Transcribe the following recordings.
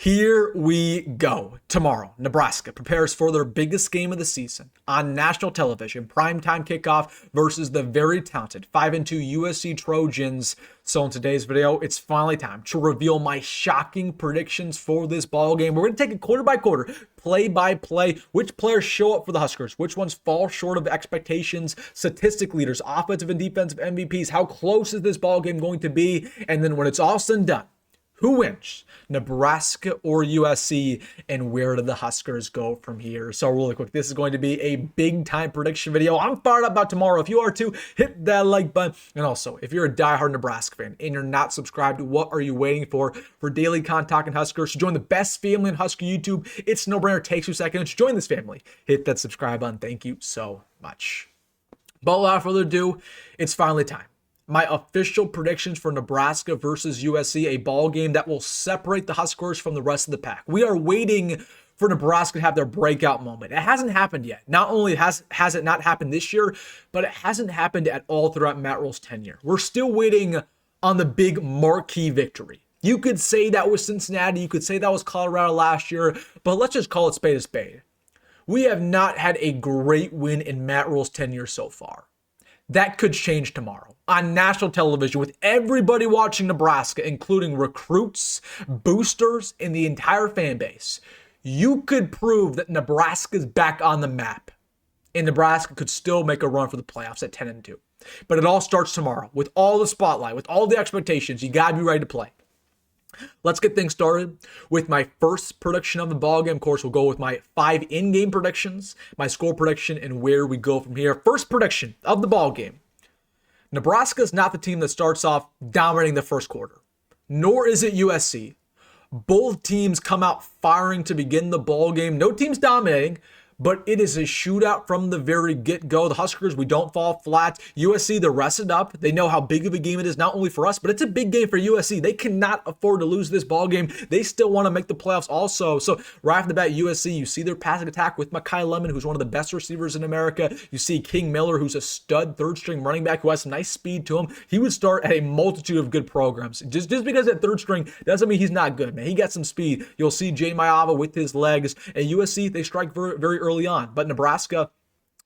Here we go. Tomorrow, Nebraska prepares for their biggest game of the season on national television, primetime kickoff versus the very talented 5-2 USC Trojans. So in today's video, it's finally time to reveal my shocking predictions for this ball game. We're going to take it quarter by quarter, play by play, which players show up for the Huskers, which ones fall short of expectations, statistic leaders, offensive and defensive MVPs, how close is this ball game going to be, and then when it's all said and done, who wins, Nebraska or USC, and where do the Huskers go from here? So really quick, this is going to be a big time prediction video. I'm fired up about tomorrow. If you are too, hit that like button. And also, if you're a diehard Nebraska fan and you're not subscribed, what are you waiting for daily content talking Huskers? To join the best family in Husker YouTube, it's no brainer. It takes 2 seconds. Join this family. Hit that subscribe button. Thank you so much. But without further ado, it's finally time. My official predictions for Nebraska versus USC, a ball game that will separate the Huskers from the rest of the pack. We are waiting for Nebraska to have their breakout moment. It hasn't happened yet. Not only has it not happened this year, but it hasn't happened at all throughout Matt Rhule's tenure. We're still waiting on the big marquee victory. You could say that was Cincinnati. You could say that was Colorado last year, but let's just call it spade a spade. We have not had a great win in Matt Rhule's tenure so far. That could change tomorrow on national television with everybody watching Nebraska, including recruits, boosters, and the entire fan base. You could prove that Nebraska's back on the map, and Nebraska could still make a run for the playoffs at 10-2. But it all starts tomorrow with all the spotlight, with all the expectations. You got to be ready to play. Let's get things started with my first prediction of the ballgame. Of course, we'll go with my 5 in-game predictions, my score prediction, and where we go from here. First prediction of the ballgame. Nebraska is not the team that starts off dominating the first quarter, nor is it USC. Both teams come out firing to begin the ballgame. No team's dominating, but it is a shootout from the very get-go. The Huskers, we don't fall flat. USC, they're rested up. They know how big of a game it is, not only for us, but it's a big game for USC. They cannot afford to lose this ball game. They still want to make the playoffs also. So right off the bat, USC, you see their passing attack with Mekhi, who's one of the best receivers in America. You see King Miller, who's a stud third-string running back who has some nice speed to him. He would start at a multitude of good programs. Just because at third string doesn't mean he's not good, man. He got some speed. You'll see Nyziah with his legs. And USC, they strike very, very early on. But Nebraska,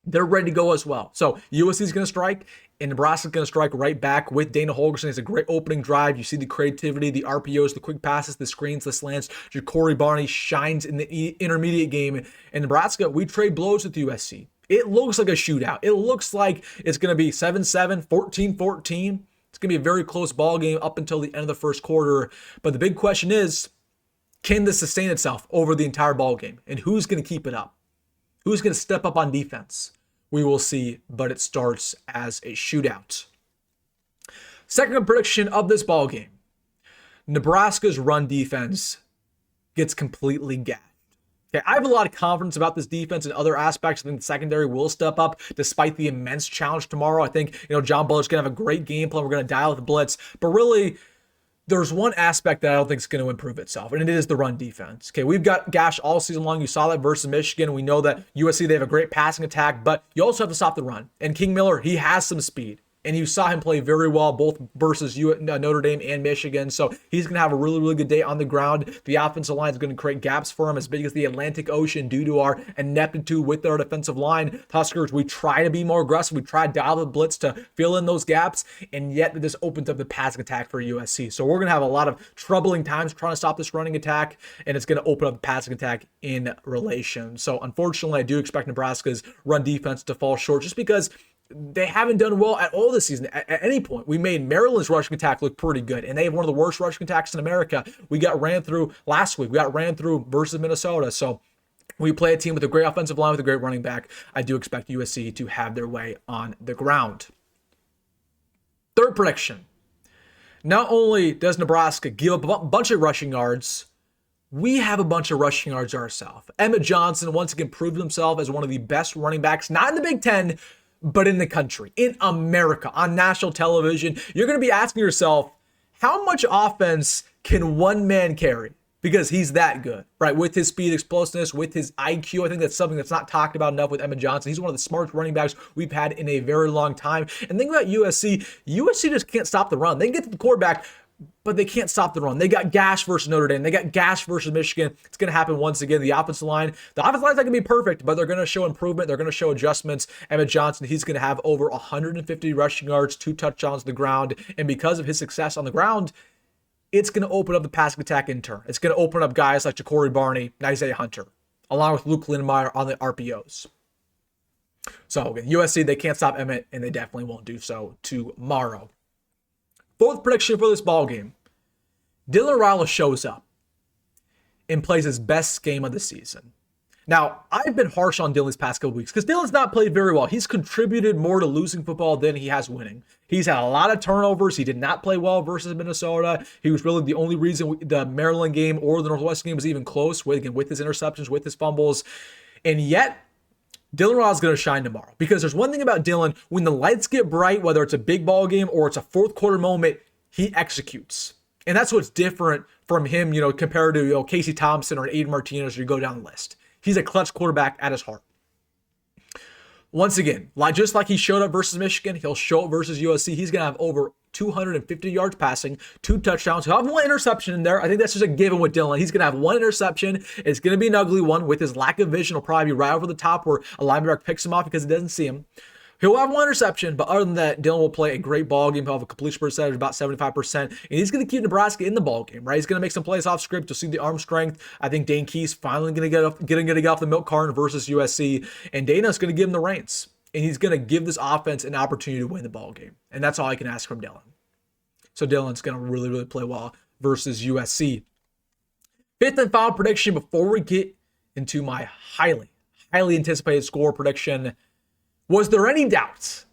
they're ready to go as well. So USC is going to strike, and Nebraska's going to strike right back with Dana Holgorsen. It's a great opening drive. You see the creativity, the RPOs, the quick passes, the screens, the slants. Jacory Barney shines in the intermediate game. And Nebraska, we trade blows with USC. It looks like a shootout. It looks like it's going to be 7-7, 14-14. It's going to be a very close ball game up until the end of the first quarter. But the big question is, can this sustain itself over the entire ball game? And who's going to keep it up? Who's going to step up on defense? We will see, but it starts as a shootout. Second prediction of this ball game. Nebraska's run defense gets completely gassed. Okay, I have a lot of confidence about this defense and other aspects. I think the secondary will step up despite the immense challenge tomorrow. I think, John Butler's going to have a great game plan. We're going to dial the blitz, but really, there's one aspect that I don't think is going to improve itself, and it is the run defense. Okay, we've got gash all season long. You saw that versus Michigan. We know that USC, they have a great passing attack, but you also have to stop the run. And King Miller, he has some speed. And you saw him play very well both versus Notre Dame and Michigan. So he's going to have a really, really good day on the ground. The offensive line is going to create gaps for him as big as the Atlantic Ocean due to our ineptitude with our defensive line. Huskers, we try to be more aggressive. We try to dial the blitz to fill in those gaps. And yet this opens up the passing attack for USC. So we're going to have a lot of troubling times trying to stop this running attack. And it's going to open up the passing attack in relation. So unfortunately, I do expect Nebraska's run defense to fall short just because they haven't done well at all this season at any point. We made Maryland's rushing attack look pretty good, and they have one of the worst rushing attacks in America. We got ran through last week. We got ran through versus Minnesota. So we play a team with a great offensive line, with a great running back. I do expect USC to have their way on the ground. Third prediction. Not only does Nebraska give up a bunch of rushing yards, we have a bunch of rushing yards ourselves. Emmett Johnson once again proved himself as one of the best running backs, not in the Big Ten, but in the country, in America, on national television. You're going to be asking yourself, how much offense can one man carry? Because he's that good, right? With his speed, explosiveness, with his IQ. I think that's something that's not talked about enough with Emmett Johnson. He's one of the smartest running backs we've had in a very long time. And think about USC. USC just can't stop the run. They can get to the quarterback, but they can't stop the run. They got gashed versus Notre Dame. They got gashed versus Michigan. It's going to happen once again. The offensive line's not going to be perfect, but they're going to show improvement. They're going to show adjustments. Emmett Johnson, he's going to have over 150 rushing yards, 2 touchdowns on the ground. And because of his success on the ground, it's going to open up the passing attack in turn. It's going to open up guys like Jacory, Barney, Nyziah Hunter, along with Luke Lindenmeyer on the RPOs. So again, USC, they can't stop Emmett, and they definitely won't do so tomorrow. Fourth prediction for this ball game. Dylan Raiola shows up and plays his best game of the season. Now, I've been harsh on Dylan these past couple weeks because Dylan's not played very well. He's contributed more to losing football than he has winning. He's had a lot of turnovers. He did not play well versus Minnesota. He was really the only reason the Maryland game or the Northwestern game was even close, with his interceptions, with his fumbles. And yet, Dylan Raiola's going to shine tomorrow, because there's one thing about Dylan: when the lights get bright, whether it's a big ball game or it's a fourth quarter moment, he executes. And that's what's different from him, compared to Casey Thompson or Aiden Martinez, or you go down the list. He's a clutch quarterback at his heart. Once again, just like he showed up versus Michigan, he'll show up versus USC. He's going to have over 250 yards passing, 2 touchdowns. He'll have 1 interception in there. I think that's just a given with Dylan. He's going to have 1 interception. It's going to be an ugly one. With his lack of vision, he'll probably be right over the top where a linebacker picks him off because he doesn't see him. He'll have 1 interception, but other than that, Dylan will play a great ball game. He'll have a completion percentage of about 75%, and he's going to keep Nebraska in the ball game, right? He's going to make some plays off script. You'll see the arm strength. I think Dane Key's finally going to get off the milk carton versus USC, and Dana's going to give him the reins, and he's going to give this offense an opportunity to win the ball game, and that's all I can ask from Dylan. So Dylan's going to really, really play well versus USC. Fifth and final prediction before we get into my highly anticipated score prediction. Was there any doubts?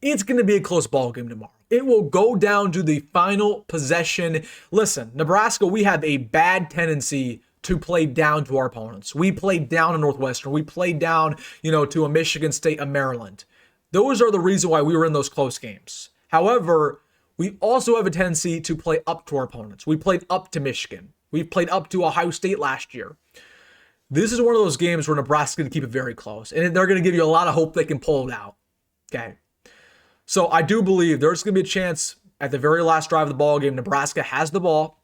It's going to be a close ball game tomorrow. It will go down to the final possession. Listen, Nebraska, we have a bad tendency to play down to our opponents. We played down to Northwestern. We played down, to a Michigan State, a Maryland. Those are the reason why we were in those close games. However, we also have a tendency to play up to our opponents. We played up to Michigan. We played up to Ohio State last year. This is one of those games where Nebraska's going to keep it very close, and they're going to give you a lot of hope they can pull it out. Okay. So I do believe there's going to be a chance at the very last drive of the ball game, Nebraska has the ball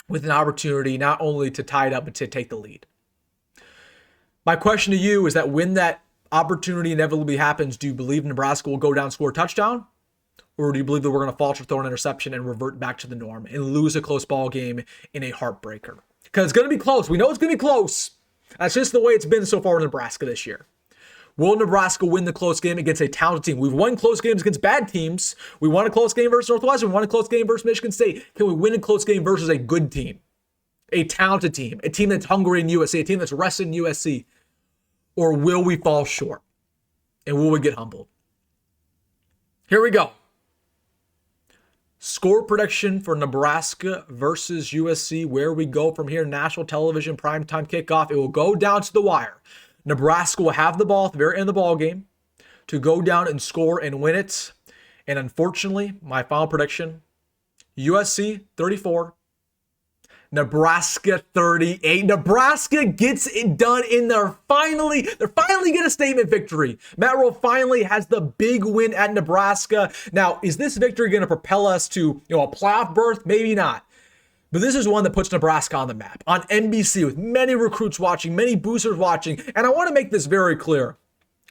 with an opportunity not only to tie it up, but to take the lead. My question to you is that when that opportunity inevitably happens, do you believe Nebraska will go down and score a touchdown? Or do you believe that we're going to falter, throw an interception, and revert back to the norm and lose a close ball game in a heartbreaker? Because it's going to be close. We know it's going to be close. That's just the way it's been so far in Nebraska this year. Will Nebraska win the close game against a talented team? We've won close games against bad teams. We won a close game versus Northwestern. We won a close game versus Michigan State. Can we win a close game versus a good team? A talented team. A team that's hungry in USC. A team that's rested in USC. Or will we fall short? And will we get humbled? Here we go. Score prediction for Nebraska versus USC. Where we go from here. National television, primetime kickoff. It will go down to the wire. Nebraska will have the ball at the very end of the ball game to go down and score and win it. And unfortunately, my final prediction, USC 34, Nebraska 38. Nebraska gets it done in they're finally get a statement victory. Matt Rhule finally has the big win at Nebraska. Now, is this victory going to propel us to, a playoff berth? Maybe not. But this is one that puts Nebraska on the map, on NBC, with many recruits watching, many boosters watching. And I want to make this very clear.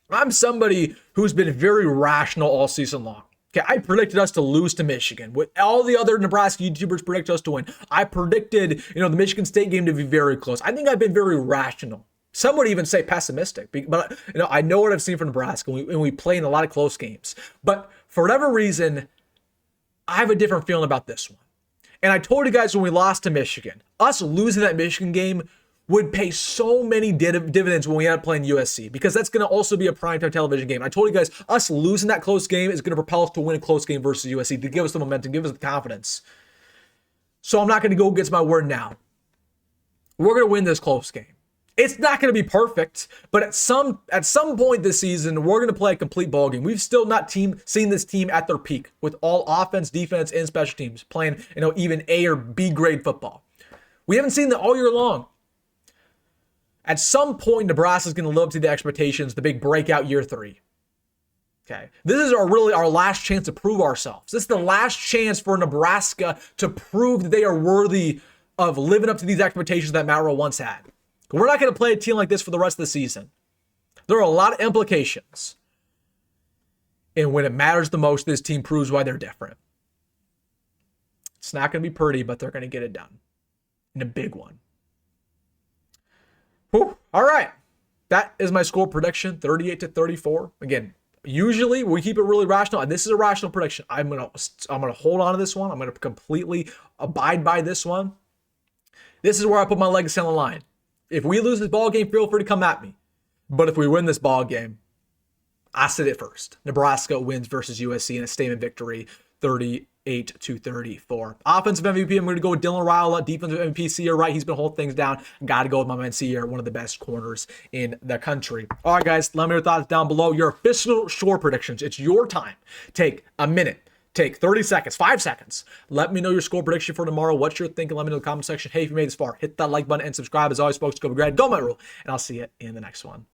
I'm somebody who's been very rational all season long. Okay, I predicted us to lose to Michigan. With all the other Nebraska YouTubers predicted us to win. I predicted, the Michigan State game to be very close. I think I've been very rational. Some would even say pessimistic. But, I know what I've seen from Nebraska, and we play in a lot of close games. But for whatever reason, I have a different feeling about this one. And I told you guys when we lost to Michigan, us losing that Michigan game would pay so many dividends when we end up playing USC, because that's going to also be a primetime television game. I told you guys, us losing that close game is going to propel us to win a close game versus USC, to give us the momentum, give us the confidence. So I'm not going to go against my word now. We're going to win this close game. It's not going to be perfect, but at some point this season, we're going to play a complete ball game. We've still not seen this team at their peak with all offense, defense, and special teams playing, even A or B grade football. We haven't seen that all year long. At some point, Nebraska's going to live up to the expectations, the big breakout year 3. Okay, this is really our last chance to prove ourselves. This is the last chance for Nebraska to prove that they are worthy of living up to these expectations that Matt Rhule once had. We're not going to play a team like this for the rest of the season. There are a lot of implications. And when it matters the most, this team proves why they're different. It's not going to be pretty, but they're going to get it done. In a big one. Whew. All right. That is my score prediction, 38-34. Again, usually we keep it really rational, and this is a rational prediction. I'm gonna hold on to this one. I'm gonna completely abide by this one. This is where I put my legacy on the line. If we lose this ball game, feel free to come at me. But if we win this ball game, I said it first. Nebraska wins versus USC in a statement victory, 38-34. Offensive MVP, I'm going to go with Dylan Raiola. Defensive MVP, Sear, right? He's been holding things down. Got to go with my man Sear, one of the best corners in the country. All right, guys, let me know your thoughts down below. Your official score predictions. It's your time. Take a minute. Take 30 seconds, 5 seconds. Let me know your score prediction for tomorrow. What you're thinking. Let me know in the comment section. Hey, if you made this far, hit that like button and subscribe. As always, folks, go be great. Go, Matt Rhule. And I'll see you in the next one.